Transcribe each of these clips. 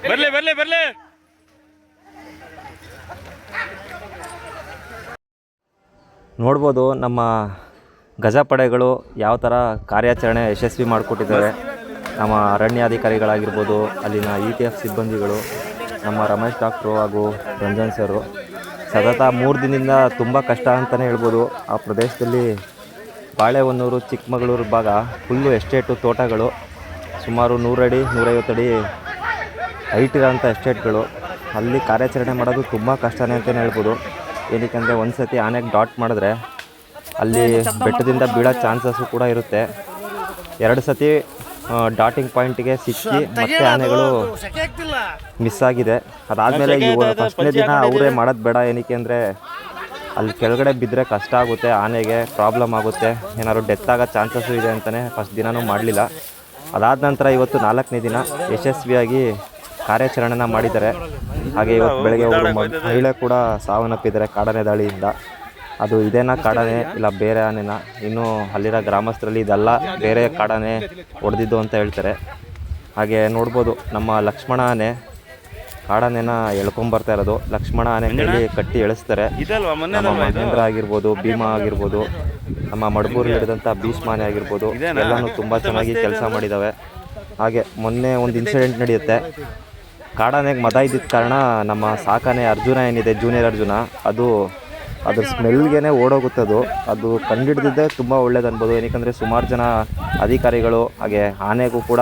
ಬರ್ಲಿ ಬರ್ಲಿ ಬರ್ಲಿ. ನೋಡ್ಬೋದು ನಮ್ಮ ಗಜಪಡೆಗಳು ಯಾವ ಥರ ಕಾರ್ಯಾಚರಣೆ ಯಶಸ್ವಿ ಮಾಡಿಕೊಟ್ಟಿದ್ದಾರೆ. ನಮ್ಮ ಅರಣ್ಯಾಧಿಕಾರಿಗಳಾಗಿರ್ಬೋದು, ಅಲ್ಲಿನ ETF ಸಿಬ್ಬಂದಿಗಳು, ನಮ್ಮ ರಮೇಶ್ ಡಾಕ್ಟ್ರು ಹಾಗೂ ರಂಜನ್ ಸರು ಸತತ 3 ದಿನದಿಂದ ತುಂಬ ಕಷ್ಟ ಅಂತಲೇ ಹೇಳ್ಬೋದು. ಆ ಪ್ರದೇಶದಲ್ಲಿ ಬಾಳೆಹೊನ್ನೂರು, ಚಿಕ್ಕಮಗಳೂರು ಭಾಗ ಫುಲ್ಲು ಎಸ್ಟೇಟು, ತೋಟಗಳು, ಸುಮಾರು 100 ಅಡಿ 150 ಅಡಿ ಹೈಟ್ ಇರೋಂಥ ಎಸ್ಟೇಟ್ಗಳು. ಅಲ್ಲಿ ಕಾರ್ಯಾಚರಣೆ ಮಾಡೋದು ತುಂಬ ಕಷ್ಟನೇ ಅಂತಲೇ ಹೇಳ್ಬೋದು. ಏನಕ್ಕೆ ಒಂದು ಸತಿ ಆನೆಗೆ ಡಾಟ್ ಮಾಡಿದ್ರೆ ಅಲ್ಲಿ ಬೆಟ್ಟದಿಂದ ಬೀಳೋ ಚಾನ್ಸಸ್ಸು ಕೂಡ ಇರುತ್ತೆ. 2 ಸತಿ ಡಾಟಿಂಗ್ ಪಾಯಿಂಟಿಗೆ ಸಿಕ್ಕಿ ಮತ್ತೆ ಆನೆಗಳು ಮಿಸ್ ಆಗಿದೆ. ಅದಾದಮೇಲೆ ಫಸ್ಟ್ನೇ ದಿನ ಅವರೇ ಮಾಡೋದು ಬೇಡ. ಏನಕ್ಕೆ ಅಂದರೆ ಅಲ್ಲಿ ಕೆಳಗಡೆ ಬಿದ್ದರೆ ಕಷ್ಟ ಆಗುತ್ತೆ, ಆನೆಗೆ ಪ್ರಾಬ್ಲಮ್ ಆಗುತ್ತೆ, ಏನಾದ್ರು ಡೆತ್ ಆಗೋ ಚಾನ್ಸಸ್ಸು ಇದೆ ಅಂತಲೇ ಫಸ್ಟ್ ದಿನವೂ ಮಾಡಲಿಲ್ಲ. ಅದಾದ ನಂತರ ಇವತ್ತು 4ನೇ ದಿನ ಯಶಸ್ವಿಯಾಗಿ ಕಾರ್ಯಾಚರಣೆನ ಮಾಡಿದ್ದಾರೆ. ಹಾಗೆ ಇವತ್ತು ಬೆಳಗ್ಗೆ ಒಬ್ಬರು ಮಹಿಳೆ ಕೂಡ ಸಾವನ್ನಪ್ಪಿದ್ದಾರೆ ಕಾಡಾನೆ ದಾಳಿಯಿಂದ. ಅದು ಇದೇನಾ ಕಾಡಾನೆ ಇಲ್ಲ ಬೇರೆ ಆನೆನ, ಇನ್ನೂ ಅಲ್ಲಿರೋ ಗ್ರಾಮಸ್ಥರಲ್ಲಿ ಇದೆಲ್ಲ ಬೇರೆ ಕಾಡಾನೆ ಹೊಡೆದಿದ್ದು ಅಂತ ಹೇಳ್ತಾರೆ. ಹಾಗೆ ನೋಡ್ಬೋದು ನಮ್ಮ ಲಕ್ಷ್ಮಣ ಆನೆ ಕಾಡಾನೆನ ಎಳ್ಕೊಂಬರ್ತಾ ಇರೋದು. ಲಕ್ಷ್ಮಣ ಆನೆ ಕೈಲಿ ಕಟ್ಟಿ ಎಳಿಸ್ತಾರೆ. ನಮ್ಮ ಮಹೇಂದ್ರ ಆಗಿರ್ಬೋದು, ಭೀಮಾ ಆಗಿರ್ಬೋದು, ನಮ್ಮ ಮಡಬೂರಲ್ಲಿ ಹಿಡಿದಂಥ ಭೀಷ್ಮ ಆನೆ ಆಗಿರ್ಬೋದು, ಎಲ್ಲನೂ ತುಂಬ ಚೆನ್ನಾಗಿ ಕೆಲಸ ಮಾಡಿದ್ದಾವೆ. ಹಾಗೆ ಮೊನ್ನೆ ಒಂದು ಇನ್ಸಿಡೆಂಟ್ ನಡೆಯುತ್ತೆ. ಕಾಡಾನೆಗೆ ಮದ ಇದ್ದಿದ್ದ ಕಾರಣ ನಮ್ಮ ಸಾಕಾನೆ ಅರ್ಜುನ ಏನಿದೆ, ಜೂನಿಯರ್ ಅರ್ಜುನ, ಅದ್ರ ಸ್ಮೆಲ್ಗೆ ಓಡೋಗುತ್ತದು. ಅದು ಕಂಡುಹಿಡಿದಿದ್ದೇ ತುಂಬ ಒಳ್ಳೇದು ಅನ್ಬೋದು. ಏನಕ್ಕೆ ಸುಮಾರು ಜನ ಅಧಿಕಾರಿಗಳು ಹಾಗೆ ಆನೆಗೂ ಕೂಡ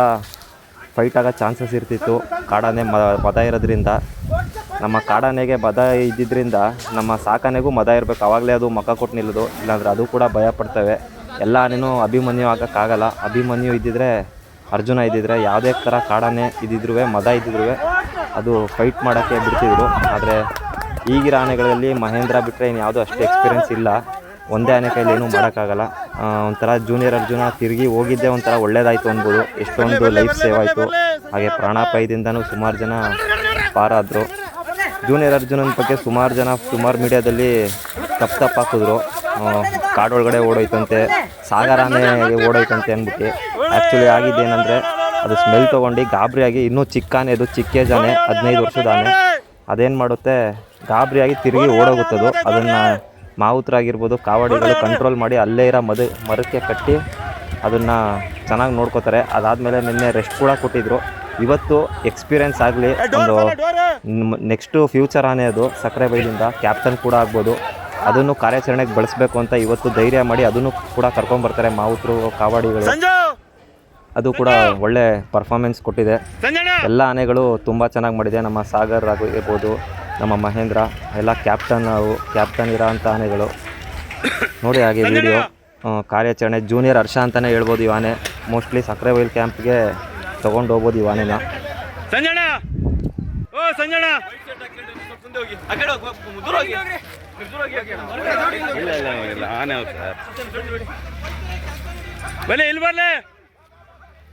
ಫೈಟ್ ಆಗೋ ಚಾನ್ಸಸ್ ಇರ್ತಿತ್ತು ಕಾಡಾನೆ ಮದ ಇರೋದ್ರಿಂದ. ನಮ್ಮ ಕಾಡಾನೆಗೆ ಮದ ಇದ್ದಿದ್ದರಿಂದ ನಮ್ಮ ಸಾಕಾನೆಗೂ ಮದ ಇರಬೇಕು, ಆವಾಗಲೇ ಅದು ಮಕ್ಕ ಕೊಟ್ಟು ನಿಲ್ಲೋದು. ಇಲ್ಲಾಂದರೆ ಅದು ಕೂಡ ಭಯ ಪಡ್ತವೆ. ಎಲ್ಲ ಆನೆನೂ ಅಭಿಮನ್ಯು ಆಗೋಕ್ಕಾಗಲ್ಲ. ಅಭಿಮನ್ಯು ಇದ್ದಿದ್ರೆ, ಅರ್ಜುನ ಇದ್ದಿದ್ರೆ, ಯಾವುದೇ ಥರ ಕಾಡಾನೆ ಇದ್ದಿದ್ರು, ಮದ ಇದ್ದಿದ್ರು ಅದು ಫೈಟ್ ಮಾಡೋಕ್ಕೆ ಬಿಡ್ತಿದ್ರು. ಆದರೆ ಈಗಿರೋ ಆನೆಗಳಲ್ಲಿ ಮಹೇಂದ್ರ ಬಿಟ್ಟರೆ ಇನ್ನು ಯಾವುದೂ ಅಷ್ಟು ಎಕ್ಸ್ಪೀರಿಯೆನ್ಸ್ ಇಲ್ಲ. ಒಂದೇ ಆನೆ ಕೈಲಿ ಏನೂ ಮಾಡೋಕ್ಕಾಗಲ್ಲ. ಒಂಥರ ಜೂನಿಯರ್ ಅರ್ಜುನ ತಿರುಗಿ ಹೋಗಿದ್ದೇ ಒಂಥರ ಒಳ್ಳೇದಾಯಿತು ಅನ್ಬೋದು. ಎಷ್ಟೊಂದು ಲೈಫ್ ಸೇವ್ ಆಯಿತು. ಹಾಗೆ ಪ್ರಾಣಾಪಾಯದಿಂದನೂ ಸುಮಾರು ಜನ ಪಾರಾದರು. ಜೂನಿಯರ್ ಅರ್ಜುನನ ಬಗ್ಗೆ ಸುಮಾರು ಮೀಡಿಯಾದಲ್ಲಿ ತಪ್ಪು ಹಾಕಿದ್ರು. ಕಾಡೊಳಗಡೆ ಓಡೋಯ್ತಂತೆ, ಸಾಗರ ಆನೆ ಓಡೋಯ್ತಂತೆ ಅಂದ್ಬಿಟ್ಟು. ಆ್ಯಕ್ಚುಲಿ ಆಗಿದ್ದೇನೆಂದರೆ ಅದು ಸ್ಮೆಲ್ ತೊಗೊಂಡು ಗಾಬರಿಯಾಗಿ, ಇನ್ನೂ ಚಿಕ್ಕ ಆನೆ, ಅದು ಚಿಕ್ಕ ಏಜ್ ಆನೆ, 15 ವರ್ಷದ ಆನೆ, ಅದೇನು ಮಾಡುತ್ತೆ ಗಾಬರಿಯಾಗಿ ತಿರುಗಿ ಓಡೋಗುತ್ತದು. ಅದನ್ನು ಮಾವುತರಾಗಿರ್ಬೋದು, ಕಾವಡಿಗಳು ಕಂಟ್ರೋಲ್ ಮಾಡಿ ಅಲ್ಲೇ ಇರೋ ಮರಕ್ಕೆ ಕಟ್ಟಿ ಅದನ್ನು ಚೆನ್ನಾಗಿ ನೋಡ್ಕೋತಾರೆ. ಅದಾದಮೇಲೆ ನಿನ್ನೆ ರೆಸ್ಟ್ ಕೂಡ ಕೊಟ್ಟಿದ್ರು. ಇವತ್ತು ಎಕ್ಸ್ಪೀರಿಯೆನ್ಸ್ ಆಗಲಿ, ಒಂದು ನೆಕ್ಸ್ಟು ಫ್ಯೂಚರ್ ಆನೆ ಅದು ಸಕ್ಕರೆ ಬೈಲಿಂದ ಕ್ಯಾಪ್ಟನ್ ಕೂಡ ಆಗ್ಬೋದು. ಅದನ್ನು ಕಾರ್ಯಾಚರಣೆಗೆ ಬಳಸಬೇಕು ಅಂತ ಇವತ್ತು ಧೈರ್ಯ ಮಾಡಿ ಅದನ್ನು ಕೂಡ ಕರ್ಕೊಂಬರ್ತಾರೆ ಮಾವುತರು, ಕಾವಾಡಿಗಳು. ಅದು ಕೂಡ ಒಳ್ಳೆ ಪರ್ಫಾರ್ಮೆನ್ಸ್ ಕೊಟ್ಟಿದೆ. ಎಲ್ಲ ಆನೆಗಳು ತುಂಬ ಚೆನ್ನಾಗಿ ಮಾಡಿದೆ. ನಮ್ಮ ಸಾಗರ್ ಆಗಿರ್ಬೋದು, ನಮ್ಮ ಮಹೇಂದ್ರ ಎಲ್ಲ ಕ್ಯಾಪ್ಟನ್ ಇರೋ ಅಂಥ ಆನೆಗಳು ನೋಡಿ. ಹಾಗೆ ವಿಡಿಯೋ ಕಾರ್ಯಾಚರಣೆ ಜೂನಿಯರ್ ಹರ್ಷ ಅಂತಲೇ ಹೇಳ್ಬೋದು. ಈ ಆನೆ ಮೋಸ್ಟ್ಲಿ ಸಕ್ಕರೆ ಬೈಲ್ ಕ್ಯಾಂಪ್ಗೆ ತೊಗೊಂಡು ಹೋಗ್ಬೋದು ಈ ಆನೆನ.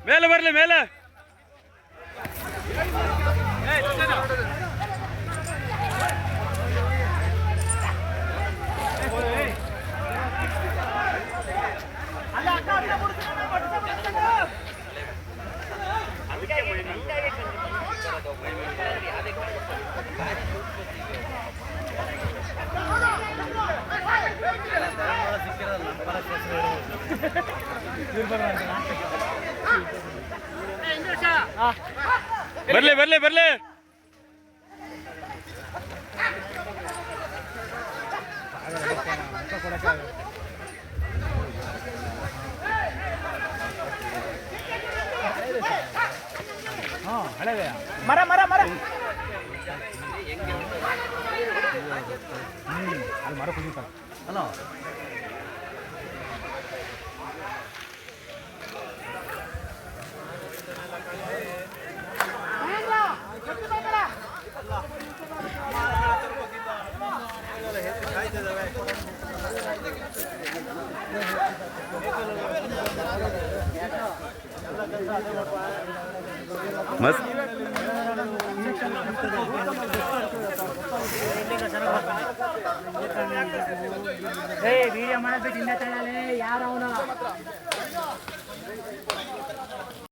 ಮೇಲೆ ಬರಲಿ ಮೇಲೆ. ಬರ್ಲಿ ಬರ್ಲಿ ಬರ್ಲಿ. ಮರ ಮರ ಮರ ಅಲ್ಲಿ ಮರ ಕುಡಿತಾರೆ ಅಲ್ಲ. ಮಸ್ತ್ ವಿಡಿಯೋ ಮಾಡೋದಕ್ಕೆ ಯಾರು ಅವನು